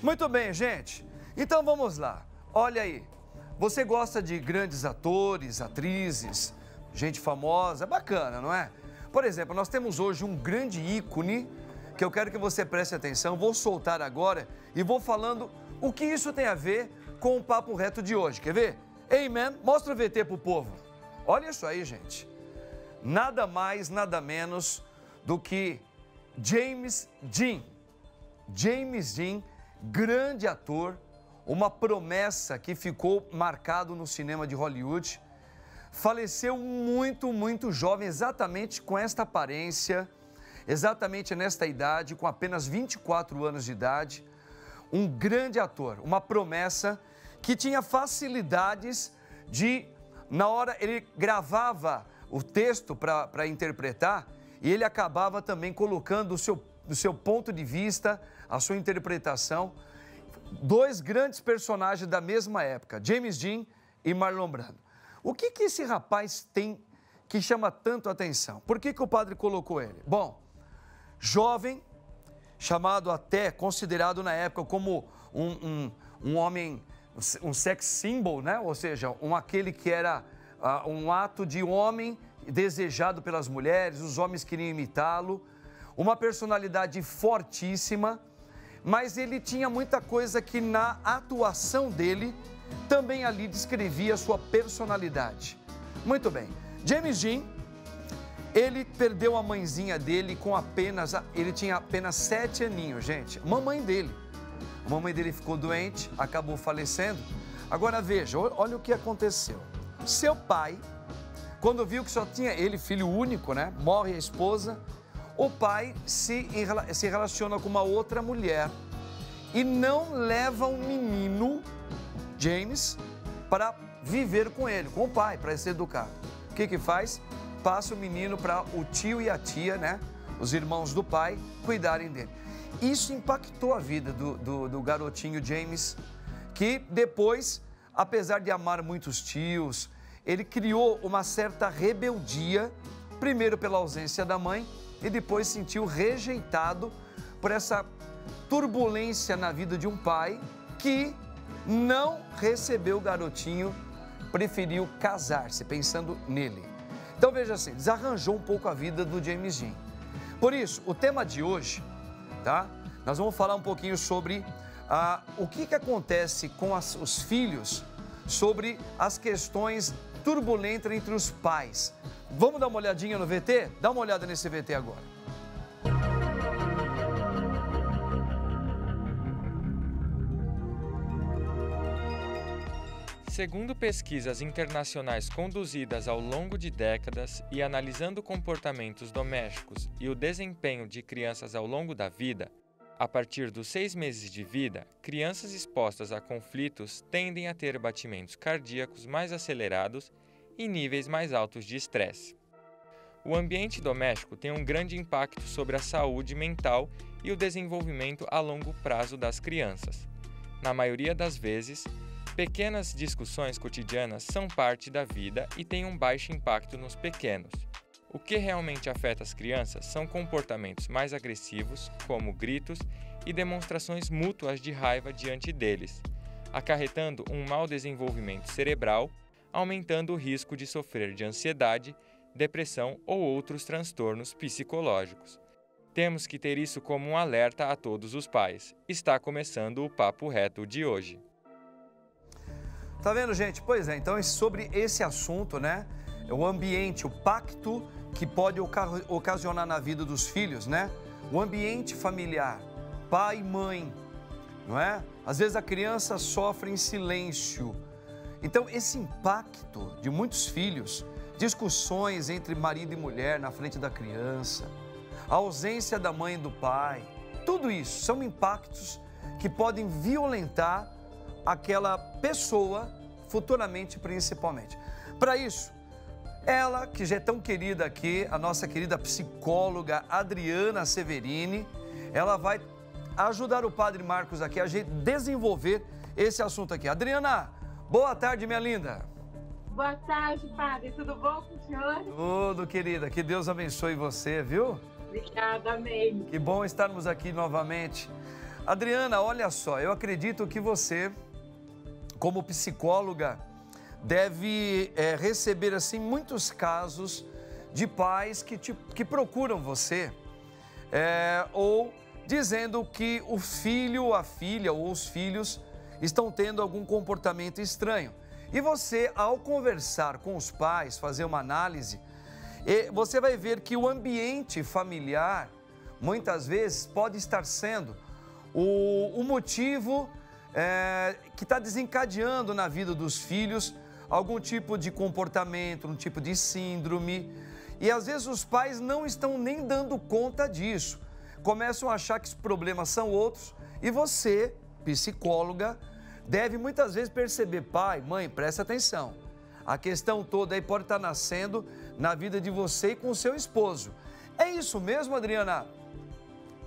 Muito bem, gente. Então vamos lá. Olha aí. Você gosta de grandes atores, atrizes, gente famosa, bacana, não é? Por exemplo, nós temos hoje um grande ícone que eu quero que você preste atenção, vou soltar agora e vou falando o que isso tem a ver com o Papo Reto de hoje. Quer ver? Amen. Mostra o VT pro povo. Olha isso aí, gente. Nada mais, nada menos do que James Dean. James Dean, grande ator, uma promessa que ficou marcado no cinema de Hollywood. Faleceu muito jovem, exatamente com esta aparência, exatamente nesta idade, com apenas 24 anos de idade. Um grande ator, uma promessa que tinha facilidades de, na hora ele gravava o texto para interpretar e ele acabava também colocando o seu ponto de vista, a sua interpretação. Dois grandes personagens da mesma época, James Dean e Marlon Brando. O que esse rapaz tem que chama tanto a atenção? Por que o padre colocou ele? Bom, jovem, chamado até, considerado na época como um homem, um sex symbol, né? Ou seja, aquele que era um ato de homem desejado pelas mulheres, os homens queriam imitá-lo, uma personalidade fortíssima, mas ele tinha muita coisa que na atuação dele também ali descrevia a sua personalidade. Muito bem, James Dean, ele perdeu a mãezinha dele com ele tinha apenas 7 aninhos, gente. A mamãe dele ficou doente, acabou falecendo. Agora veja, olha o que aconteceu. Seu pai, quando viu que só tinha ele, filho único, né? Morre a esposa, o pai se relaciona com uma outra mulher e não leva o menino, James, para viver com ele, com o pai, para ser educado. O que faz? Passa o menino para o tio e a tia, né? Os irmãos do pai, cuidarem dele. Isso impactou a vida do garotinho James, que depois, apesar de amar muitos tios, ele criou uma certa rebeldia, primeiro pela ausência da mãe e depois sentiu rejeitado por essa turbulência na vida de um pai que não recebeu o garotinho, preferiu casar-se pensando nele. Então veja assim, desarranjou um pouco a vida do James Dean. Por isso, o tema de hoje, tá? Nós vamos falar um pouquinho sobre o que acontece com os filhos, sobre as questões turbulentas entre os pais. Vamos dar uma olhadinha no VT? Dá uma olhada nesse VT agora. Segundo pesquisas internacionais conduzidas ao longo de décadas e analisando comportamentos domésticos e o desempenho de crianças ao longo da vida, a partir dos 6 meses de vida, crianças expostas a conflitos tendem a ter batimentos cardíacos mais acelerados e níveis mais altos de estresse. O ambiente doméstico tem um grande impacto sobre a saúde mental e o desenvolvimento a longo prazo das crianças. Na maioria das vezes, pequenas discussões cotidianas são parte da vida e têm um baixo impacto nos pequenos. O que realmente afeta as crianças são comportamentos mais agressivos, como gritos e demonstrações mútuas de raiva diante deles, acarretando um mau desenvolvimento cerebral, aumentando o risco de sofrer de ansiedade, depressão ou outros transtornos psicológicos. Temos que ter isso como um alerta a todos os pais. Está começando o Papo Reto de hoje. Tá vendo, gente? Pois é, então sobre esse assunto, né? O ambiente, o pacto que pode ocasionar na vida dos filhos, né? O ambiente familiar, pai e mãe, não é? Às vezes a criança sofre em silêncio. Então esse impacto de muitos filhos, discussões entre marido e mulher na frente da criança, a ausência da mãe e do pai, tudo isso são impactos que podem violentar aquela pessoa futuramente, principalmente. Para isso, ela, que já é tão querida aqui, a nossa querida psicóloga Adriana Severini, ela vai ajudar o Padre Marcos aqui a desenvolver esse assunto aqui. Adriana, boa tarde, minha linda. Boa tarde, Padre. Tudo bom com o senhor? Tudo, querida. Que Deus abençoe você, viu? Obrigada, amém. Que bom estarmos aqui novamente. Adriana, olha só, eu acredito que você, como psicóloga, deve receber assim muitos casos de pais que procuram você ou dizendo que o filho, a filha ou os filhos estão tendo algum comportamento estranho. E você, ao conversar com os pais, fazer uma análise, você vai ver que o ambiente familiar, muitas vezes, pode estar sendo o motivo que está desencadeando na vida dos filhos algum tipo de comportamento, um tipo de síndrome. E às vezes os pais não estão nem dando conta disso. Começam a achar que os problemas são outros e você, psicóloga, deve muitas vezes perceber, pai, mãe, presta atenção. A questão toda aí pode estar nascendo na vida de você e com o seu esposo. É isso mesmo, Adriana?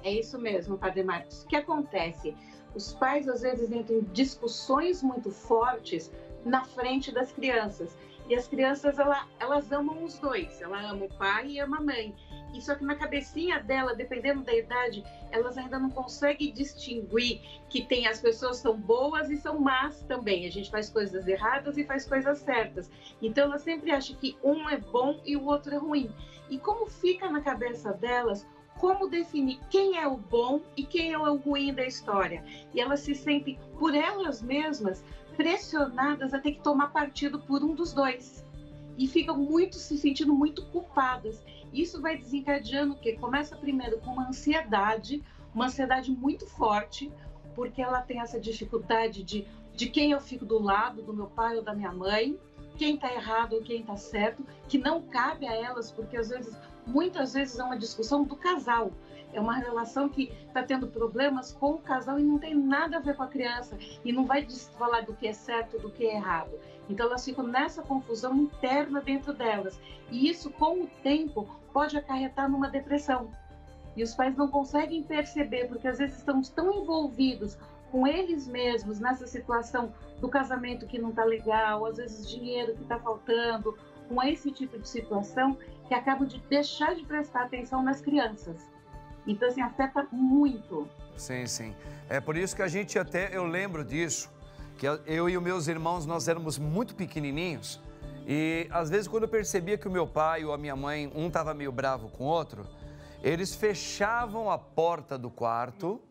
É isso mesmo, Padre Marcos. O que acontece? Os pais às vezes entram em discussões muito fortes na frente das crianças. E as crianças, elas amam os dois. Ela ama o pai e ama a mãe. E só que na cabecinha dela, dependendo da idade, elas ainda não conseguem distinguir que as pessoas são boas e são más também. A gente faz coisas erradas e faz coisas certas. Então ela sempre acha que um é bom e o outro é ruim. E como fica na cabeça delas, como definir quem é o bom e quem é o ruim da história? E elas se sentem, por elas mesmas, pressionadas a ter que tomar partido por um dos dois. E ficam se sentindo muito culpadas. Isso vai desencadeando o quê? Começa primeiro com uma ansiedade muito forte, porque ela tem essa dificuldade de quem eu fico do lado, do meu pai ou da minha mãe, quem está errado ou quem está certo, que não cabe a elas, porque muitas vezes é uma discussão do casal. É uma relação que está tendo problemas com o casal e não tem nada a ver com a criança. E não vai falar do que é certo, do que é errado. Então elas ficam nessa confusão interna dentro delas. E isso, com o tempo, pode acarretar numa depressão. E os pais não conseguem perceber, porque às vezes estão tão envolvidos com eles mesmos nessa situação do casamento que não está legal, às vezes dinheiro que está faltando, com esse tipo de situação, que acabam de deixar de prestar atenção nas crianças. Então, assim, afeta muito. Sim, sim. É por isso que a gente eu lembro disso, que eu e os meus irmãos, nós éramos muito pequenininhos e, às vezes, quando eu percebia que o meu pai ou a minha mãe, um estava meio bravo com o outro, eles fechavam a porta do quarto,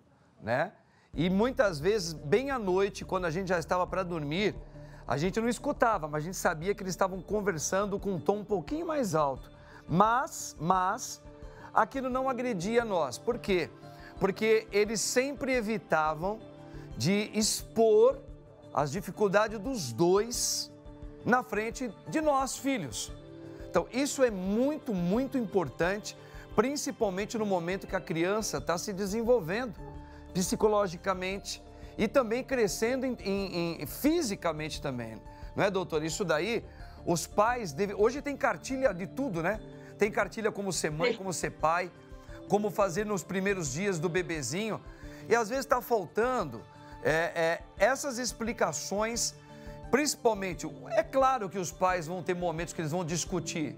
né? E muitas vezes, bem à noite, quando a gente já estava para dormir, a gente não escutava, mas a gente sabia que eles estavam conversando com um tom um pouquinho mais alto. Mas aquilo não agredia nós. Por quê? Porque eles sempre evitavam de expor as dificuldades dos dois na frente de nós, filhos. Então, isso é muito, muito importante, principalmente no momento que a criança está se desenvolvendo psicologicamente e também crescendo fisicamente também. Não é, doutor? Isso daí, os pais devem... Hoje tem cartilha de tudo, né? Tem cartilha como ser mãe, como ser pai, como fazer nos primeiros dias do bebezinho. E às vezes está faltando essas explicações, principalmente... É claro que os pais vão ter momentos que eles vão discutir,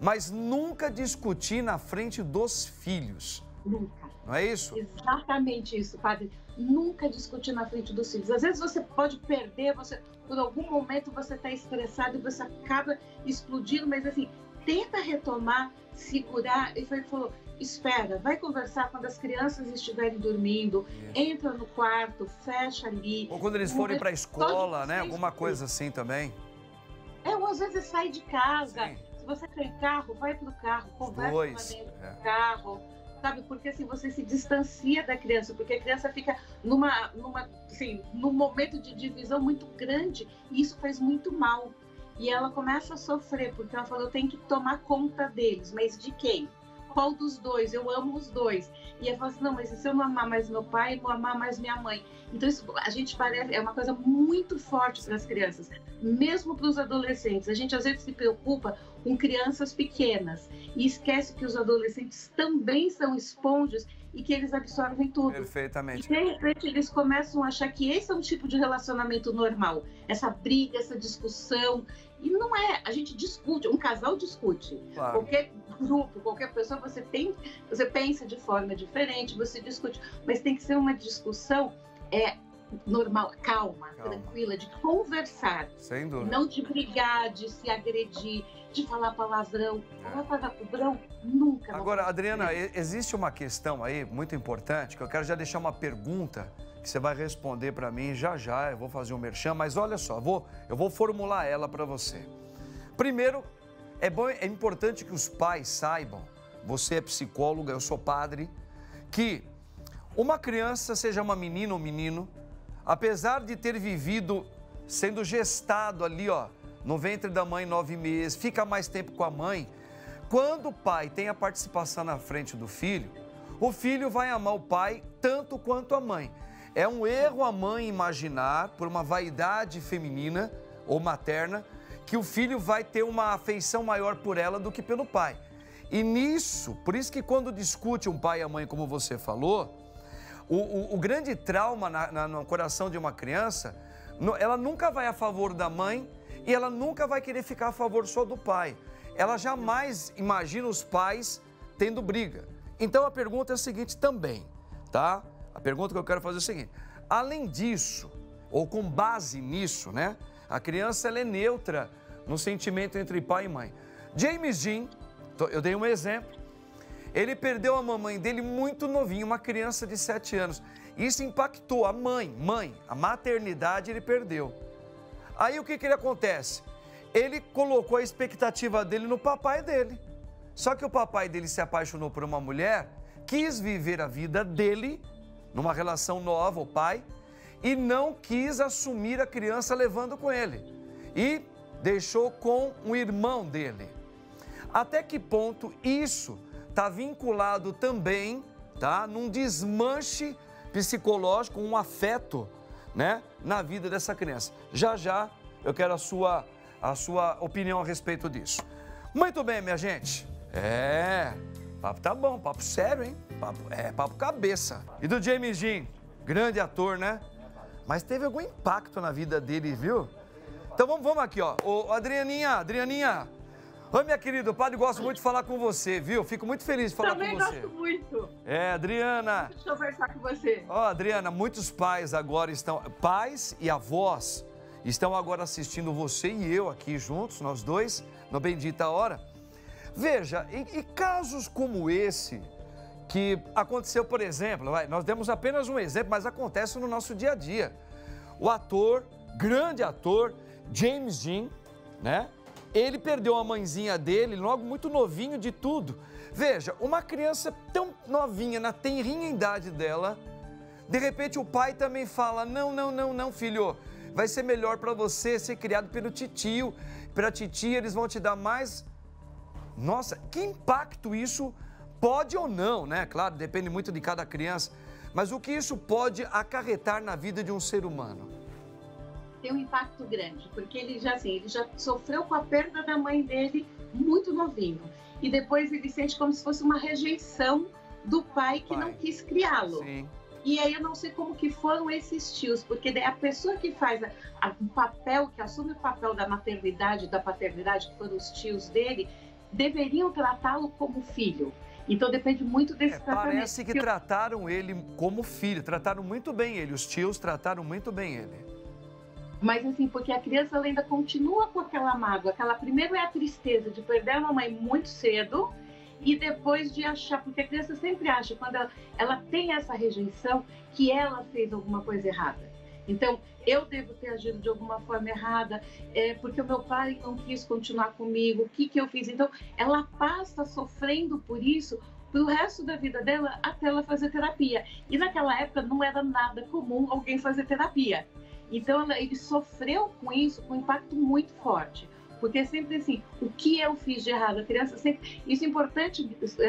mas nunca discutir na frente dos filhos. Nunca. Não é isso? Exatamente isso, padre. Nunca discutir na frente dos filhos. Às vezes você pode perder, por algum momento você está estressado e você acaba explodindo, mas assim, tenta retomar, segurar. E ele falou, espera, vai conversar quando as crianças estiverem dormindo, entra no quarto, fecha ali. Ou quando eles forem para a escola, né? Alguma coisa assim também. Ou às vezes sai de casa. Sim. Se você tem carro, vai para o carro, conversa lá dentro do carro. Sabe, porque assim, você se distancia da criança, porque a criança fica num momento de divisão muito grande e isso faz muito mal. E ela começa a sofrer, porque ela falou, eu tenho que tomar conta deles, mas de quem? Qual dos dois? Eu amo os dois. E ela fala assim, não, mas e se eu não amar mais meu pai, não amar mais minha mãe? Então isso, a gente parece, é uma coisa muito forte para as crianças, mesmo para os adolescentes. A gente às vezes se preocupa com crianças pequenas e esquece que os adolescentes também são esponjas e que eles absorvem tudo. Perfeitamente. E de repente eles começam a achar que esse é um tipo de relacionamento normal, essa briga, essa discussão. E não é, a gente discute, um casal discute. Claro. Porque grupo, qualquer pessoa, você pensa de forma diferente, você discute, mas tem que ser uma discussão normal, calma, tranquila, de conversar. Sem dúvida. Não de brigar, de se agredir, de falar palavrão. Falar palavrão nunca. Agora, Adriana, existe uma questão aí muito importante, que eu quero já deixar uma pergunta que você vai responder para mim já, eu vou fazer um merchan, mas olha só, eu vou formular ela para você. Primeiro, é importante que os pais saibam, você é psicóloga, eu sou padre, que uma criança, seja uma menina ou menino, apesar de ter vivido sendo gestado ali, ó, no ventre da mãe 9 meses, fica mais tempo com a mãe, quando o pai tem a participação na frente do filho, o filho vai amar o pai tanto quanto a mãe. É um erro a mãe imaginar, por uma vaidade feminina ou materna, que o filho vai ter uma afeição maior por ela do que pelo pai. E nisso, por isso que quando discute um pai e a mãe, como você falou, o grande trauma no coração de uma criança, ela nunca vai a favor da mãe e ela nunca vai querer ficar a favor só do pai. Ela jamais imagina os pais tendo briga. Então a pergunta é a seguinte também, tá? A pergunta que eu quero fazer é o seguinte: além disso, ou com base nisso, né? A criança ela é neutra no sentimento entre pai e mãe. James Dean, eu dei um exemplo, ele perdeu a mamãe dele muito novinho, uma criança de 7 anos. Isso impactou a mãe, a maternidade ele perdeu. Aí o que ele acontece? Ele colocou a expectativa dele no papai dele. Só que o papai dele se apaixonou por uma mulher, quis viver a vida dele, numa relação nova, o pai, e não quis assumir a criança levando com ele. E deixou com um irmão dele. Até que ponto isso está vinculado também, tá, num desmanche psicológico, um afeto, né, na vida dessa criança? Já eu quero a sua opinião a respeito disso. Muito bem, minha gente. Papo tá bom, papo sério, hein? Papo cabeça. E do James Dean, grande ator, né? Mas teve algum impacto na vida dele, viu? Então vamos aqui, ó. Ô, Adrianinha. Oi, minha querida, o padre gosta muito de falar com você, viu? Fico muito feliz de falar com você. Também gosto muito. Adriana. Deixa eu conversar com você. Ó, Adriana, muitos pais agora pais e avós estão agora assistindo você e eu aqui juntos, nós dois, no Bendita Hora. Veja, e casos como esse, que aconteceu, por exemplo, nós demos apenas um exemplo, mas acontece no nosso dia a dia. O ator, grande ator, James Dean, né? Ele perdeu a mãezinha dele, logo muito novinho de tudo. Veja, uma criança tão novinha, na tenrinha idade dela, de repente o pai também fala, não, filho, vai ser melhor para você ser criado pelo titio, pela titia, eles vão te dar mais. Nossa, que impacto isso pode ou não, né? Claro, depende muito de cada criança, mas o que isso pode acarretar na vida de um ser humano? Tem um impacto grande, porque ele já sofreu com a perda da mãe dele muito novinho. E depois ele sente como se fosse uma rejeição do pai que não quis criá-lo. Sim. E aí eu não sei como que foram esses tios, porque a pessoa que faz o papel, que assume o papel da maternidade, da paternidade, que foram os tios dele, deveriam tratá-lo como filho. Então depende muito desse tratamento. Parece que trataram ele como filho, trataram muito bem ele, os tios trataram muito bem ele. Mas assim, porque a criança ela ainda continua com aquela mágoa, primeiro é a tristeza de perder a mamãe muito cedo e depois de achar, porque a criança sempre acha, quando ela tem essa rejeição, que ela fez alguma coisa errada. Então, eu devo ter agido de alguma forma errada, porque o meu pai não quis continuar comigo, o que eu fiz? Então, ela passa sofrendo por isso pro resto da vida dela até ela fazer terapia. E naquela época não era nada comum alguém fazer terapia. Então, ele sofreu com isso, com um impacto muito forte. Porque é sempre assim, o que eu fiz de errado? A criança sempre... Isso é importante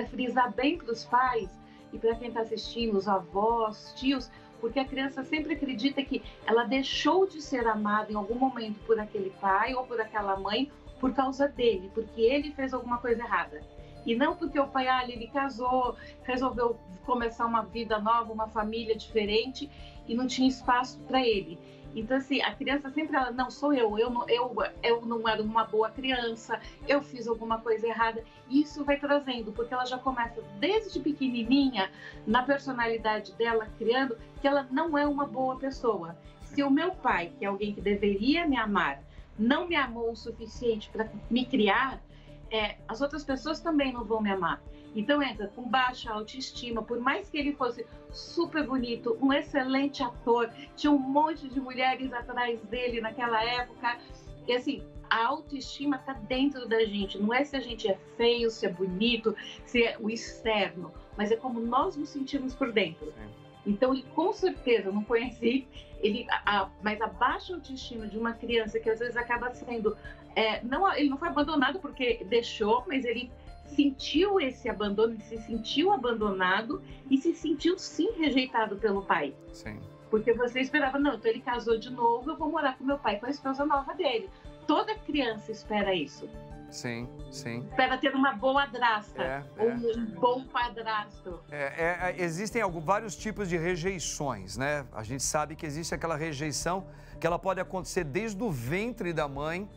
frisar bem para os pais e para quem está assistindo, os avós, tios, porque a criança sempre acredita que ela deixou de ser amada em algum momento por aquele pai ou por aquela mãe por causa dele, porque ele fez alguma coisa errada. E não porque o pai, ele casou, resolveu começar uma vida nova, uma família diferente e não tinha espaço para ele. Então, assim, a criança sempre, ela, não, sou eu não era uma boa criança, eu fiz alguma coisa errada. Isso vai trazendo, porque ela já começa desde pequenininha, na personalidade dela, criando que ela não é uma boa pessoa. Se o meu pai, que é alguém que deveria me amar, não me amou o suficiente para me criar, as outras pessoas também não vão me amar. Então entra com baixa autoestima, por mais que ele fosse super bonito, um excelente ator, tinha um monte de mulheres atrás dele naquela época, e assim, a autoestima está dentro da gente, não é se a gente é feio, se é bonito, se é o externo, mas é como nós nos sentimos por dentro. Então, ele com certeza, não conheci, mas a baixa autoestima de uma criança que às vezes acaba sendo, ele não foi abandonado porque deixou, mas ele sentiu esse abandono, ele se sentiu abandonado e se sentiu sim rejeitado pelo pai. Sim. Porque você esperava, não, então ele casou de novo, eu vou morar com meu pai, com a esposa nova dele. Toda criança espera isso. Sim, sim. Espera ter uma boa madrasta, ou um bom padrasto. Existem vários tipos de rejeições, né? A gente sabe que existe aquela rejeição que ela pode acontecer desde o ventre da mãe,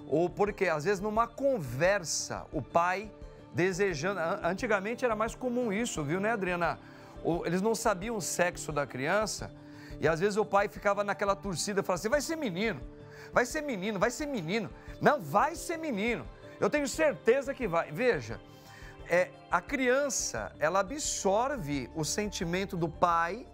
ou porque às vezes numa conversa, o pai desejando... Antigamente era mais comum isso, viu, né, Adriana? Eles não sabiam o sexo da criança e às vezes o pai ficava naquela torcida, falava assim, vai ser menino, vai ser menino, vai ser menino. Não, vai ser menino. Eu tenho certeza que vai. Veja, a criança, ela absorve o sentimento do pai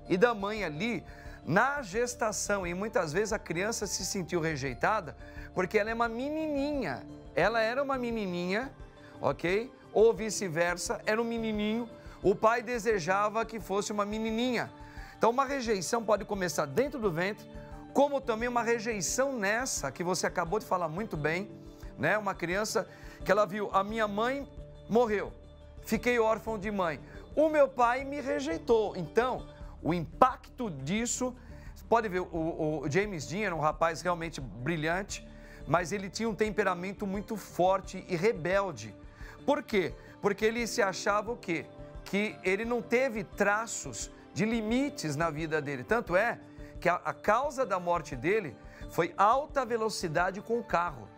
e da mãe ali na gestação. E muitas vezes a criança se sentiu rejeitada porque ela é uma menininha. Ela era uma menininha, ok? Ou vice-versa, era um menininho. O pai desejava que fosse uma menininha. Então, uma rejeição pode começar dentro do ventre, como também uma rejeição nessa, que você acabou de falar muito bem, né? Uma criança que ela viu, a minha mãe morreu, fiquei órfão de mãe, o meu pai me rejeitou. Então, o impacto disso, pode ver, o James Dean era um rapaz realmente brilhante, mas ele tinha um temperamento muito forte e rebelde. Por quê? Porque ele se achava o quê? Que ele não teve traços de limites na vida dele. Tanto é que a causa da morte dele foi alta velocidade com o carro.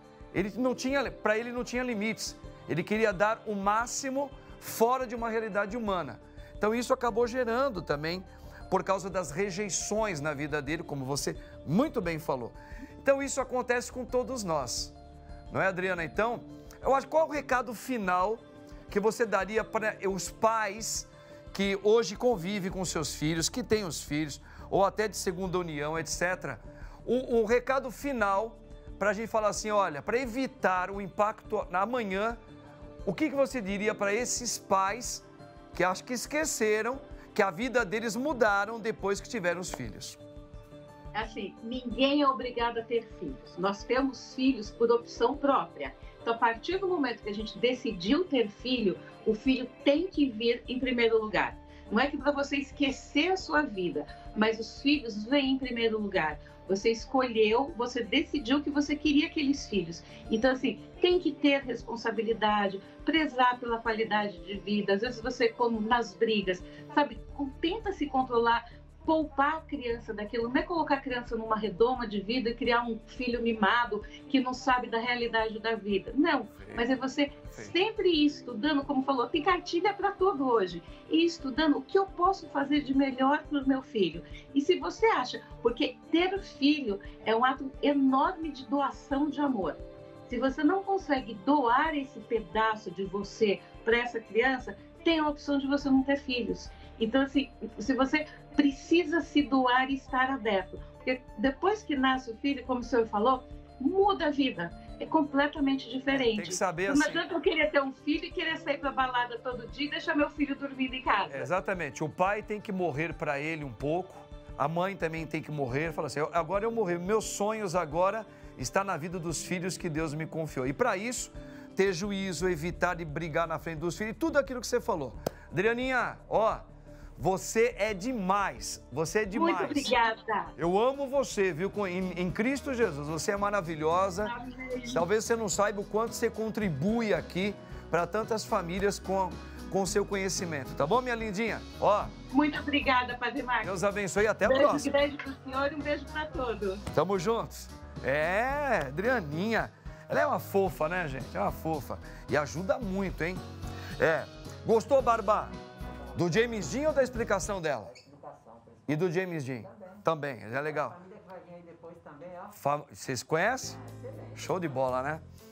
Para ele não tinha limites. Ele queria dar o máximo fora de uma realidade humana. Então isso acabou gerando também por causa das rejeições na vida dele, como você muito bem falou. Então isso acontece com todos nós. Não é, Adriana? Então, eu acho, qual é o recado final que você daria para os pais que hoje convivem com seus filhos, que têm os filhos, ou até de segunda união, etc. O recado final para a gente falar assim, olha, para evitar o impacto amanhã, o que você diria para esses pais que acho que esqueceram que a vida deles mudaram depois que tiveram os filhos? Assim, ninguém é obrigado a ter filhos. Nós temos filhos por opção própria. Então, a partir do momento que a gente decidiu ter filho, o filho tem que vir em primeiro lugar. Não é que para você esquecer a sua vida, mas os filhos vêm em primeiro lugar. Você escolheu, você decidiu que você queria aqueles filhos. Então, assim, tem que ter responsabilidade, prezar pela qualidade de vida. Às vezes você, como nas brigas, sabe, tenta se controlar, poupar a criança daquilo. Não é colocar a criança numa redoma de vida e criar um filho mimado que não sabe da realidade da vida. Não, mas é você sempre ir estudando, como falou, tem cartilha para tudo hoje. E estudando o que eu posso fazer de melhor para o meu filho. E se você acha, porque ter filho é um ato enorme de doação de amor. Se você não consegue doar esse pedaço de você para essa criança, tem a opção de você não ter filhos. Então, assim, se você precisa se doar e estar aberto. Porque depois que nasce o filho, como o senhor falou, muda a vida. É completamente diferente. Tem que saber não assim. adianta eu querer ter um filho e querer sair para balada todo dia e deixar meu filho dormindo em casa. Exatamente. O pai tem que morrer para ele um pouco. A mãe também tem que morrer. Fala assim, agora eu morri. Meus sonhos agora estão na vida dos filhos que Deus me confiou. E para isso, ter juízo, evitar de brigar na frente dos filhos. Tudo aquilo que você falou. Adrianinha, ó... Você é demais, você é demais. Muito obrigada. Eu amo você, viu? Em Cristo Jesus, você é maravilhosa. Amém. Talvez você não saiba o quanto você contribui aqui para tantas famílias com o seu conhecimento. Tá bom, minha lindinha? Ó, Muito obrigada, Padre Marcos. Deus abençoe e até a Beijo próxima. grande pro senhor e um beijo para todos. Tamo juntos. É, Adrianinha. Ela é uma fofa, né, gente? É uma fofa. E ajuda muito, hein? É. Gostou, Barba? Do James Dean ou da explicação dela? E do James Dean? Também, é legal. Vocês conhecem? Show de bola, né?